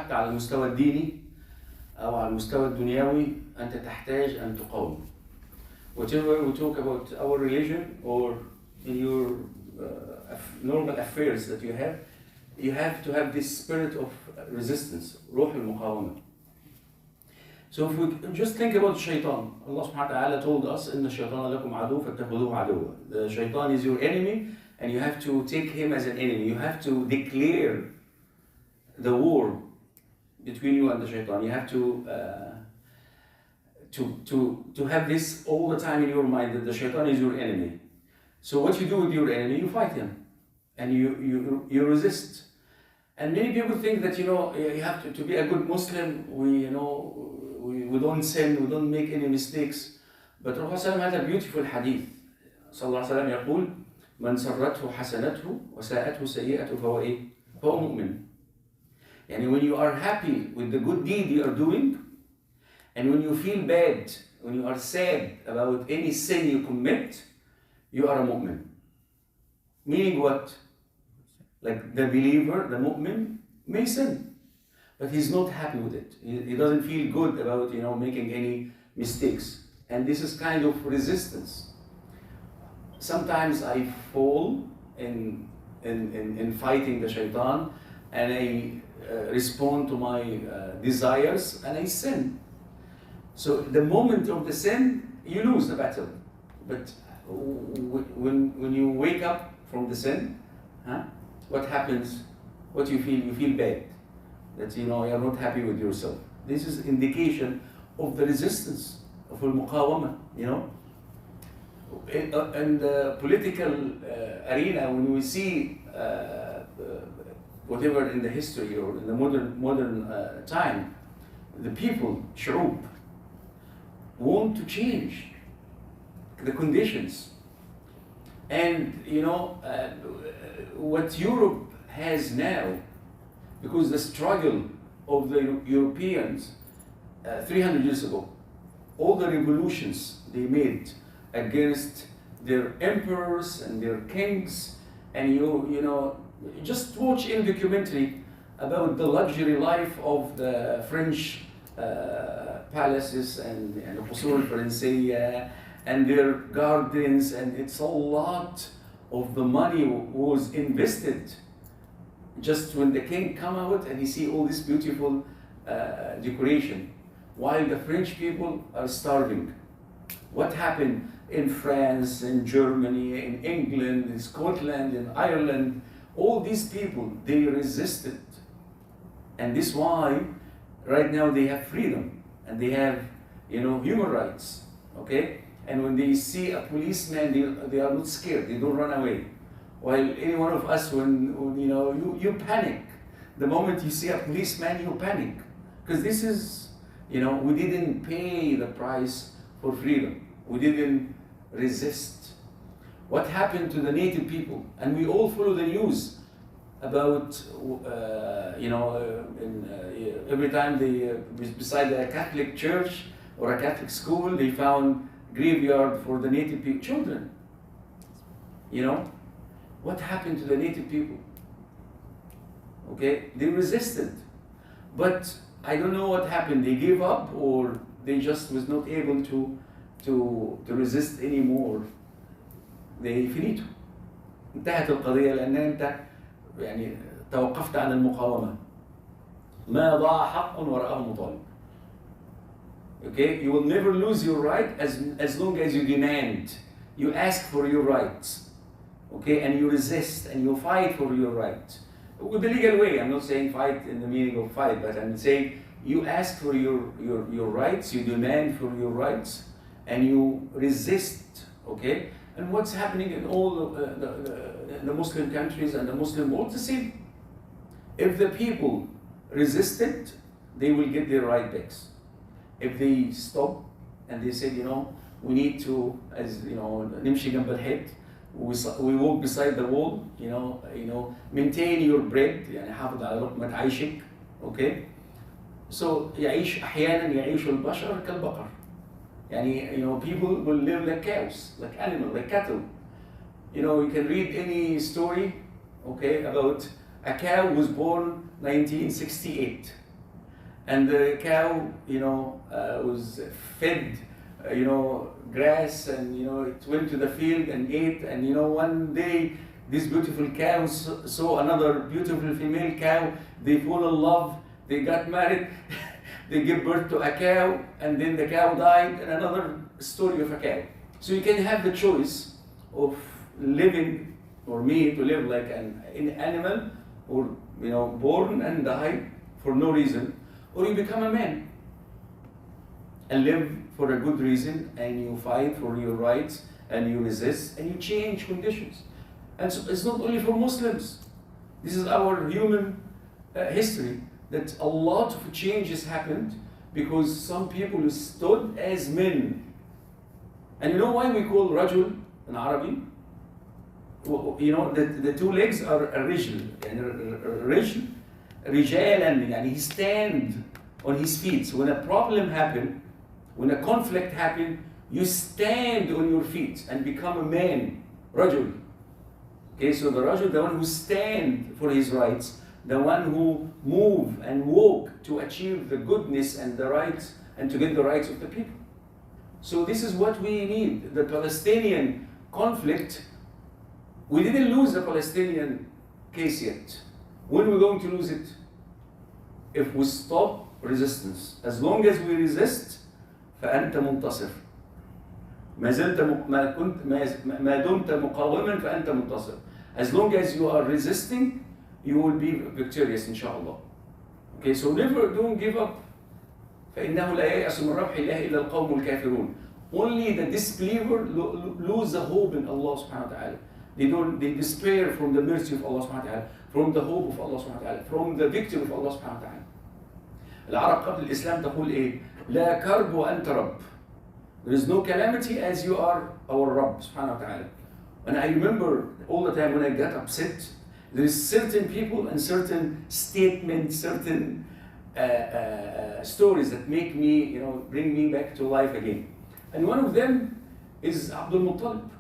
حتى على المستوى الديني أو على المستوى الدنيوي أنت تحتاج أن تقاوم. Whatever we talk about our religion or in your normal affairs that you have to have this spirit of resistance, روح المقاومة. So if we just think about الشيطان, Allah subhanahu wa ta'ala told us إن الشيطان لكم عدو فاتخذوه عدوا. The shaitan is your enemy and you have to take him as an enemy. You have to declare the war between you and the shaitan. You have to have this all the time in your mind that the shaitan is your enemy. So what you do with your enemy, you fight him and you resist. And many people think that you have to be a good Muslim. We don't sin, we don't make any mistakes. But Rasul had a beautiful hadith. صلى الله عليه وسلم يقول من سرته حسنته وساءته سيئته فهو إيه؟ فهو مؤمن. And when you are happy with the good deed you are doing, and when you feel bad, when you are sad about any sin you commit, you are a mu'min. Meaning what? Like the believer, the mu'min, may sin, but he's not happy with it. He doesn't feel good about making any mistakes. And this is kind of resistance. Sometimes I fall in fighting the shaitan, and I respond to my desires and I sin. So the moment of the sin, you lose the battle. But when you wake up from the sin, what happens? What you feel? You feel bad. That you are not happy with yourself. This is indication of the resistance of al-muqawama. In the political arena, when we see whatever in the history or in the modern time, the people, shu'ub, want to change the conditions. And what Europe has now, because the struggle of the Europeans 300 years ago, all the revolutions they made against their emperors and their kings, and just watch a documentary about the luxury life of the French palaces and القصور الفرنسية and their gardens, and it's a lot of the money was invested just when the king come out and he see all this beautiful decoration, while the French people are starving. What happened in France, in Germany, in England, in Scotland, in Ireland? All these people, they resisted. And this is why right now they have freedom and they have human rights, okay? And when they see a policeman, they are not scared, they don't run away. While any one of us, when you panic. The moment you see a policeman, you panic. Because this is, we didn't pay the price for freedom. We didn't resist. What happened to the native people? And we all follow the news about, every time they, beside a Catholic church or a Catholic school, they found graveyard for the native children. What happened to the native people? Okay, they resisted. But I don't know what happened. They gave up, or they just was not able to resist anymore. They finito. انتهت القضية لأن أنت توقفت عن المقاومة. ما ضاع حق ورآه مطالب. Okay, you will never lose your right as long as you demand, you ask for your rights, okay, and you resist and you fight for your right. With the legal way, I'm not saying fight in the meaning of fight, but I'm saying you ask for your rights, you demand for your rights, and you resist, okay? And what's happening in all the Muslim countries and the Muslim world, the same. If the people resisted, they will get their right backs. If they stop and they said, we need to, as نمشي جنب الحيط, we walk beside the wall, maintain your bread, حافظ على لقمة عيشك, okay? So يعيش أحيانا يعيش البشر كالبقر. People will live like cows, like animals, like cattle. You can read any story, okay, about a cow was born 1968. and the cow, was fed, grass, and it went to the field and ate. And one day this beautiful cow saw another beautiful female cow. They fall in love. They got married. They give birth to a cow, and then the cow died. And another story of a cow. So you can have the choice of living, or me to live like an animal, or born and die for no reason, or you become a man and live for a good reason, and you fight for your rights, and you resist, and you change conditions. And so it's not only for Muslims. This is our human history, that a lot of changes happened because some people stood as men. And you know why we call rajul in Arabic? The two legs are الرجل. الرجل رجالا, يعني he stand on his feet. So when a problem happened, when a conflict happened, you stand on your feet and become a man, rajul. Okay, so the rajul, the one who stand for his rights, the one who move and walk to achieve the goodness and the rights, and to get the rights of the people. So this is what we need. The Palestinian conflict, we didn't lose the Palestinian case yet. When are we going to lose it? If we stop resistance. As long as we resist, فأنت منتصر. ما دمت مقاوما فأنت منتصر. As long as you are resisting, you will be victorious, inshallah. Okay, so don't give up. فإنه لا ييأس من روح الله إلا القوم الكافرون. Only the disbeliever lose the hope in Allah subhanahu wa ta'ala. They despair from the mercy of Allah subhanahu wa ta'ala, from the hope of Allah subhanahu wa ta'ala, from the victory of Allah subhanahu wa ta'ala. العرب قبل الإسلام تقول إيه؟ لا كرب وأنت رب. There is no calamity as you are our Rabb subhanahu wa ta'ala. And I remember all the time when I got upset, there is certain people and certain statements, certain stories that make me, bring me back to life again. And one of them is Abdul Muttalib.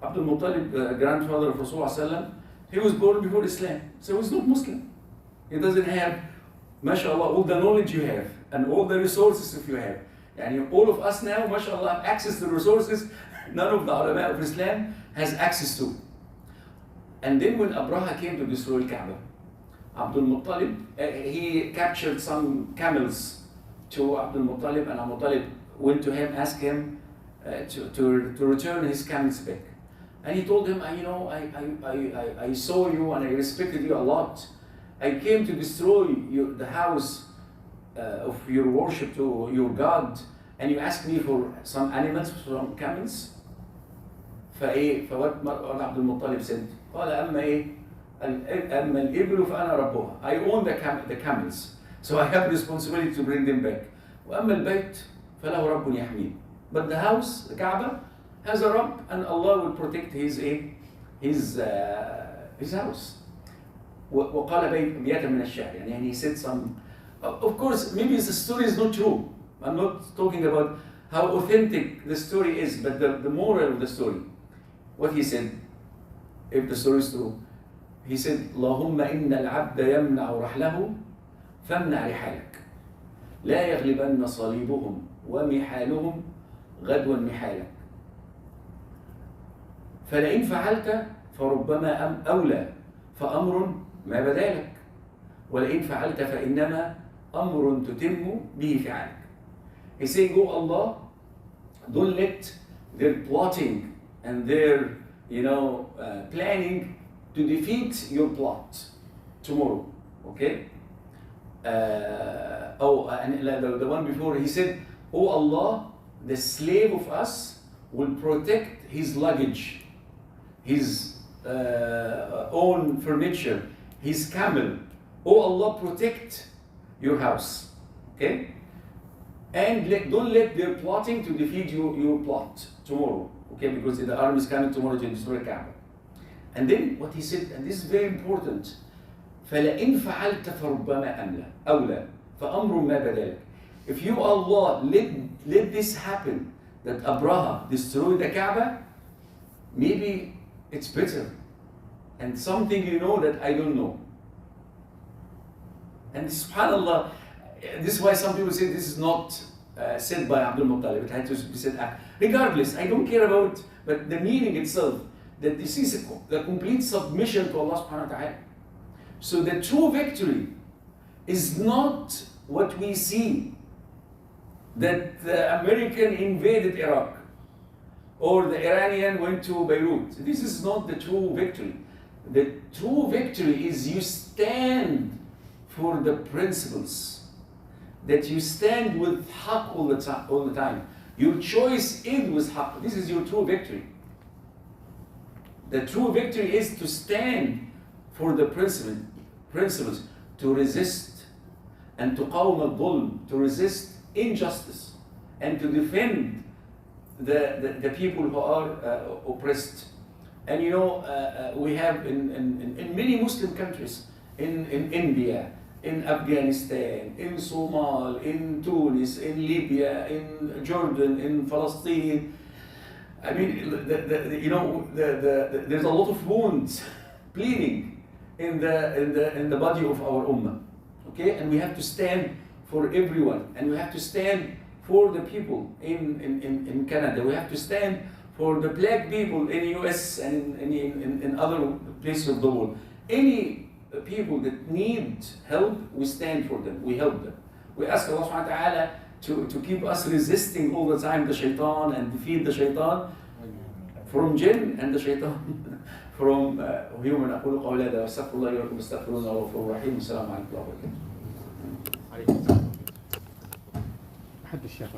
Abdul Muttalib, grandfather of Rasulullah, he was born before Islam, so he's not Muslim. He doesn't have, mashallah, all the knowledge you have and all the resources if you have. And all of us now, mashallah, have access to resources none of the ulama of Islam has access to. And then when Abraha came to destroy Kaaba, Abdul Muttalib, he captured some camels to Abdul Muttalib, and Abdul Muttalib went to him, asked him to return his camels back. And he told him, I saw you and I respected you a lot. I came to destroy the house of your worship to your God, and you asked me for some animals, some camels. فوات عبد المطلب said, قال أما الإبل فأنا ربها. I own the camels, so I have responsibility to bring them back. وأما البيت فله رب يحميه. But the house, the Kaaba, has a Rabb, and Allah will protect his house. وقال بيتا من الشعر. And he said some. Of course, maybe the story is not true. I'm not talking about how authentic the story is, but the moral of the story. What he said, if the story is true, he said, اللهم إن العبد يمنع رحله فامنع رحالك لا يغلبن صليبهم ومحالهم غدوا محالك فلئن فعلت فربما أولى فأمر ما بدالك ولئن فعلت فإنما أمر تتم به فعالك. He's saying, oh Allah, don't let their plotting and their planning to defeat your plot tomorrow. Okay? And the one before, he said, oh Allah, the slave of us will protect his luggage, his own furniture, his camel. Oh Allah, protect your house. Okay? And don't let their plotting to defeat your plot tomorrow. Okay, because the army is coming tomorrow to destroy Kaaba. And then what he said, and this is very important, فَلَئِنْ فَعَلْتَ فَرُبَّمَا أَوْلَى فَأَمْرٌ مَا بَدَالَكَ. If you, Allah, let this happen, that Abraha destroy the Kaaba, maybe it's better. And something that I don't know. And subhanAllah, this is why some people say this is not said by Abdul Muttalib. It had to be said. Regardless, I don't care about, but the meaning itself, that this is the complete submission to Allah subhanahu wa ta'ala. So the true victory is not what we see, that the American invaded Iraq or the Iranian went to Beirut. This is not the true victory. The true victory is you stand for the principles, that you stand with haqq all the time. Your choice is with haqq. This is your true victory. The true victory is to stand for the principles, to resist and to qawm al-dhulm, to resist injustice and to defend the people who are oppressed. And you know, we have in many Muslim countries, in India, in Afghanistan, in Somalia, in Tunis, in Libya, in Jordan, in Palestine. I mean, there's a lot of wounds bleeding in the body of our ummah. Okay, and we have to stand for everyone, and we have to stand for the people in Canada. We have to stand for the black people in the US and in other places of the world. Any people that need help, we stand for them, we help them. We ask Allah subhanahu wa ta'ala to keep us resisting all the time the shaitan and defeat the shaitan from jinn and the shaitan from human. أقول قولي هذا وأستغفر الله لي ولكم استغفروه إنه هو الغفور الرحيم. السلام عليكم ورحمة الله وبركاته. عليكم السلام. ما حد الشيخ.